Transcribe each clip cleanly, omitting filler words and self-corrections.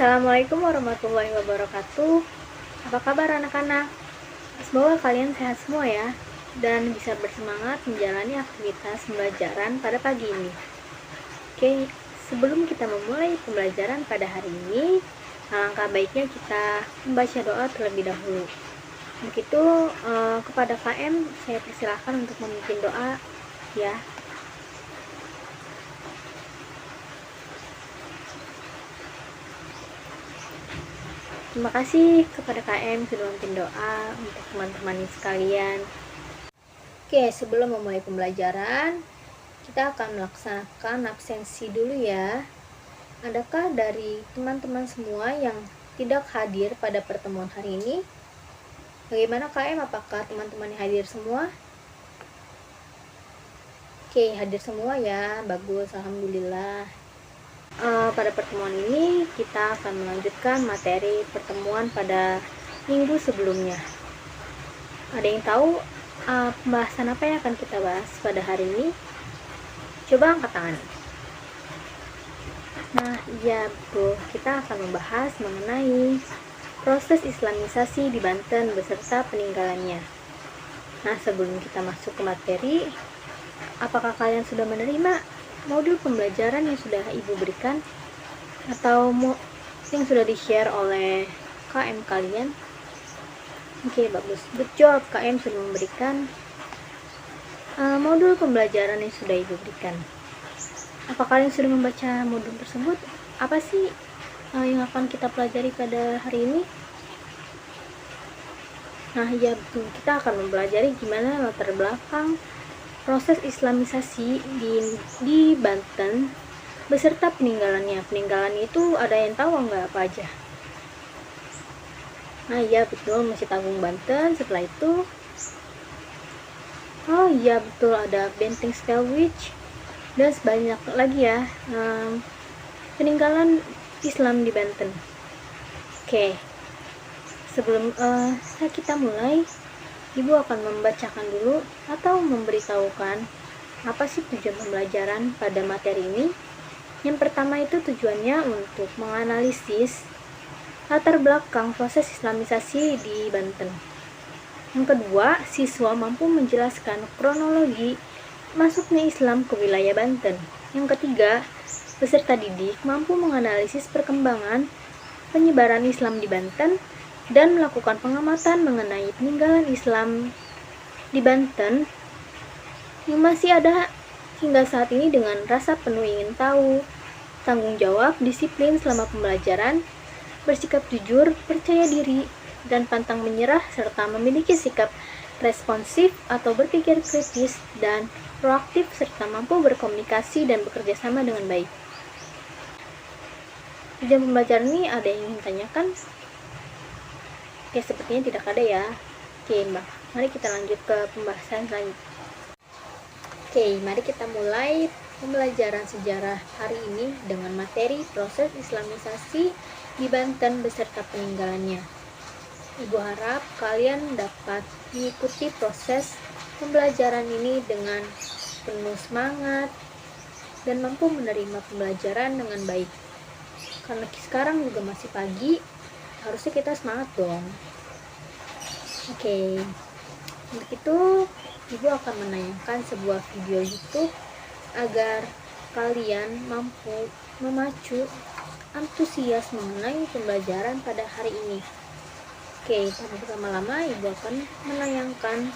Assalamualaikum warahmatullahi wabarakatuh. Apa kabar anak-anak? Semoga kalian sehat semua ya, dan bisa bersemangat menjalani aktivitas pembelajaran pada pagi ini. Oke, sebelum kita memulai pembelajaran pada hari ini, alangkah baiknya kita membaca doa terlebih dahulu. Begitu kepada KM, saya persilahkan untuk memimpin doa ya. Terima kasih kepada KM sudah memimpin doa untuk teman-teman sekalian. Oke, sebelum memulai pembelajaran, kita akan melaksanakan absensi dulu ya. Adakah dari teman-teman semua yang tidak hadir pada pertemuan hari ini? Bagaimana KM, apakah teman-teman hadir semua? Oke, hadir semua ya, bagus, alhamdulillah. Pada pertemuan ini kita akan melanjutkan materi pertemuan pada minggu sebelumnya. Ada yang tahu pembahasan apa yang akan kita bahas pada hari ini? Coba angkat tangan. Nah, iya betul, kita akan membahas mengenai proses islamisasi di Banten beserta peninggalannya. Nah, sebelum kita masuk ke materi, apakah kalian sudah menerima modul pembelajaran yang sudah Ibu berikan atau yang sudah di-share oleh KM kalian? Oke, bagus. Good job, KM sudah memberikan modul pembelajaran yang sudah Ibu berikan. Apa kalian sudah membaca modul tersebut? Apa sih yang akan kita pelajari pada hari ini? Nah, ya betul. Kita akan mempelajari gimana latar belakang proses islamisasi di Banten beserta peninggalannya. Peninggalannya itu ada yang tahu nggak apa aja? Nah iya betul, Masjid Agung Banten. Setelah itu, oh iya betul, ada Benteng Spellwich dan sebanyak lagi ya peninggalan Islam di Banten. Oke, sebelum kita mulai, Ibu akan membacakan dulu atau memberitahukan apa sih tujuan pembelajaran pada materi ini. Yang pertama itu tujuannya untuk menganalisis latar belakang proses islamisasi di Banten. Yang kedua, siswa mampu menjelaskan kronologi masuknya Islam ke wilayah Banten. Yang ketiga, peserta didik mampu menganalisis perkembangan penyebaran Islam di Banten dan melakukan pengamatan mengenai peninggalan Islam di Banten yang masih ada hingga saat ini dengan rasa penuh ingin tahu, tanggung jawab, disiplin selama pembelajaran, bersikap jujur, percaya diri, dan pantang menyerah, serta memiliki sikap responsif atau berpikir kritis dan proaktif, serta mampu berkomunikasi dan bekerja sama dengan baik. Tujuan pembelajaran ini ada yang ingin tanyakan? Oke, sepertinya tidak ada ya. Oke, Mbak. Mari kita lanjut ke pembahasan selanjutnya. Oke, mari kita mulai pembelajaran sejarah hari ini dengan materi proses islamisasi di Banten beserta peninggalannya. Ibu harap kalian dapat mengikuti proses pembelajaran ini dengan penuh semangat dan mampu menerima pembelajaran dengan baik. Karena sekarang juga masih pagi, harusnya kita semangat dong. Oke, untuk itu Ibu akan menayangkan sebuah video YouTube agar kalian mampu memacu antusias mengenai pembelajaran pada hari ini. Oke, tanpa berlama-lama Ibu akan menayangkan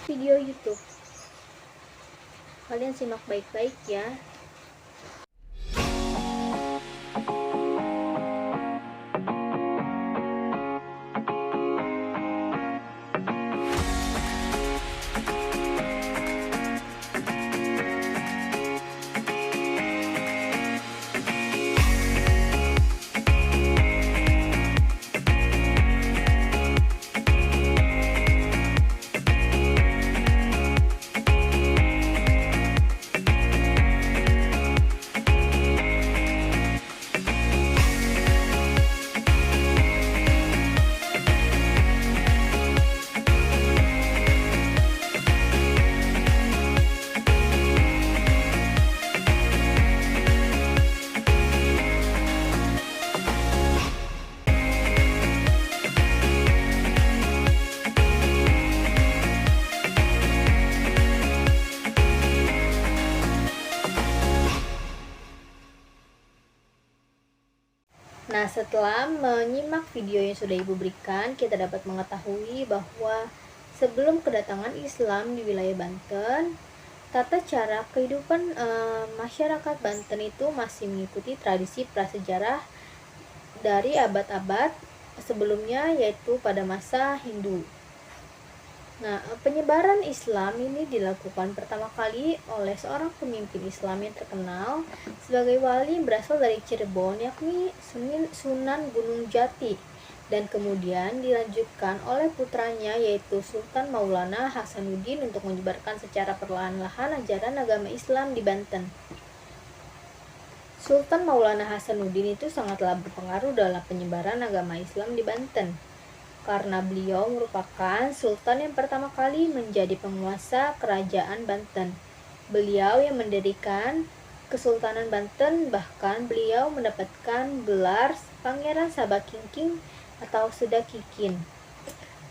video YouTube. Kalian simak baik-baik ya. Nah, setelah menyimak video yang sudah Ibu berikan, kita dapat mengetahui bahwa sebelum kedatangan Islam di wilayah Banten, tata cara kehidupan masyarakat Banten itu masih mengikuti tradisi prasejarah dari abad-abad sebelumnya, yaitu pada masa Hindu. Nah, penyebaran Islam ini dilakukan pertama kali oleh seorang pemimpin Islam yang terkenal sebagai wali berasal dari Cirebon, yakni Sunan Gunung Jati, dan kemudian dilanjutkan oleh putranya yaitu Sultan Maulana Hasanuddin untuk menyebarkan secara perlahan-lahan ajaran agama Islam di Banten. Sultan Maulana Hasanuddin itu sangatlah berpengaruh dalam penyebaran agama Islam di Banten, karena beliau merupakan sultan yang pertama kali menjadi penguasa kerajaan Banten. Beliau yang mendirikan Kesultanan Banten, bahkan beliau mendapatkan gelar Pangeran Sabakingking atau Sudakikin.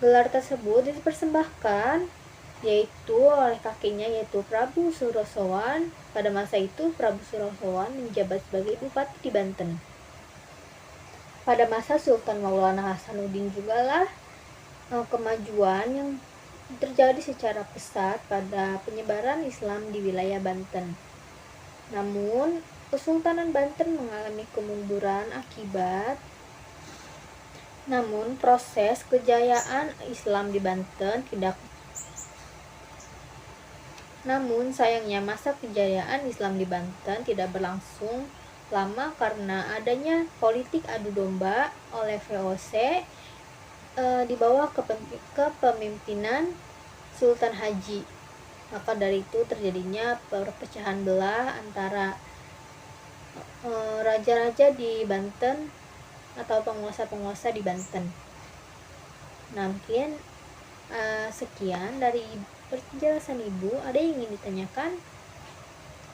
Gelar tersebut dipersembahkan yaitu oleh kakeknya yaitu Prabu Surosowan. Pada masa itu Prabu Surosowan menjabat sebagai bupati di Banten. Pada masa Sultan Maulana Hasanuddin jugalah kemajuan yang terjadi secara pesat pada penyebaran Islam di wilayah Banten. Namun, Kesultanan Banten mengalami kemunduran namun proses kejayaan Islam di Banten sayangnya masa kejayaan Islam di Banten tidak berlangsung lama karena adanya politik adu domba oleh VOC di bawah kepemimpinan Sultan Haji. Maka dari itu terjadinya perpecahan belah antara raja-raja di Banten atau penguasa-penguasa di Banten. Nah, mungkin sekian dari penjelasan Ibu. Ada yang ingin ditanyakan?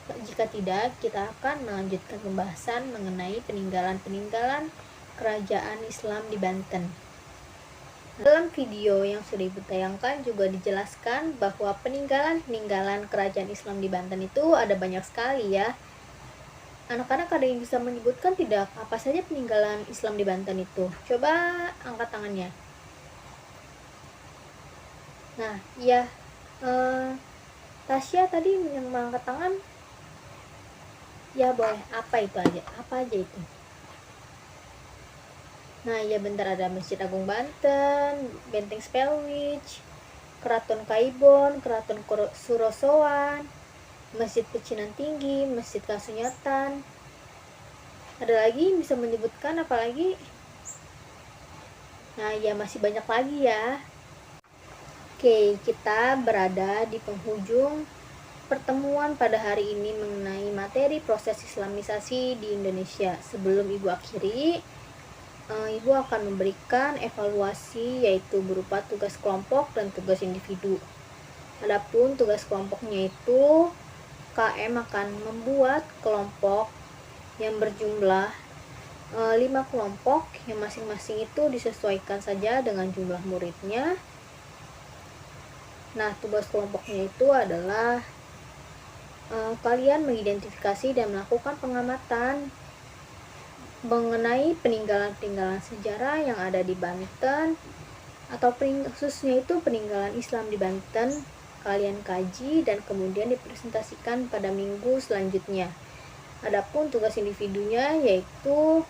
Jika tidak, kita akan melanjutkan pembahasan mengenai peninggalan-peninggalan kerajaan Islam di Banten. Dalam video yang sudah Ibu tayangkan juga dijelaskan bahwa peninggalan-peninggalan kerajaan Islam di Banten itu ada banyak sekali ya. Anak-anak ada yang bisa menyebutkan tidak apa saja peninggalan Islam di Banten itu? Coba angkat tangannya. Nah, iya, Tasya tadi yang mengangkat tangan. Ya boleh, apa aja itu? Nah ya bentar, ada Masjid Agung Banten, Benteng Spelwich, Keraton Kaibon, Keraton Surosowan, Masjid Pecinan Tinggi, Masjid Kasunyatan. Ada lagi bisa menyebutkan apa lagi? Nah ya masih banyak lagi ya. Oke, kita berada di penghujung pertemuan pada hari ini mengenai materi proses Islamisasi di Indonesia. Sebelum Ibu akhiri, Ibu akan memberikan evaluasi yaitu berupa tugas kelompok dan tugas individu. Adapun tugas kelompoknya itu KM akan membuat kelompok yang berjumlah 5 kelompok yang masing-masing itu disesuaikan saja dengan jumlah muridnya. Nah, tugas kelompoknya itu adalah kalian mengidentifikasi dan melakukan pengamatan mengenai peninggalan-peninggalan sejarah yang ada di Banten, atau khususnya itu peninggalan Islam di Banten. Kalian kaji dan kemudian dipresentasikan pada minggu selanjutnya. Adapun tugas individunya yaitu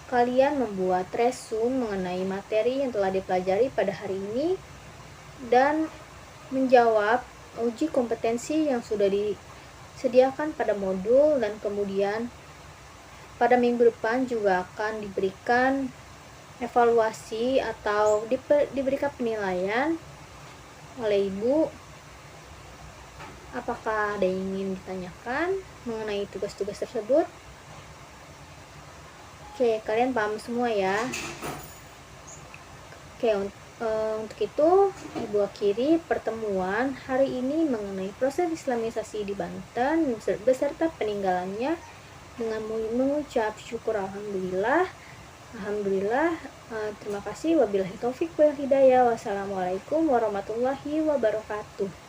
kalian membuat resume mengenai materi yang telah dipelajari pada hari ini dan menjawab uji kompetensi yang sudah disediakan pada modul, dan kemudian pada minggu depan juga akan diberikan evaluasi atau diberikan penilaian oleh Ibu. Apakah ada yang ingin ditanyakan mengenai tugas-tugas tersebut? Oke, kalian paham semua ya. Oke, untuk itu Ibu akhiri pertemuan hari ini mengenai proses Islamisasi di Banten beserta peninggalannya dengan mengucap syukur alhamdulillah. Terima kasih. Wabillahi taufik wal hidayah. Wassalamualaikum warahmatullahi wabarakatuh.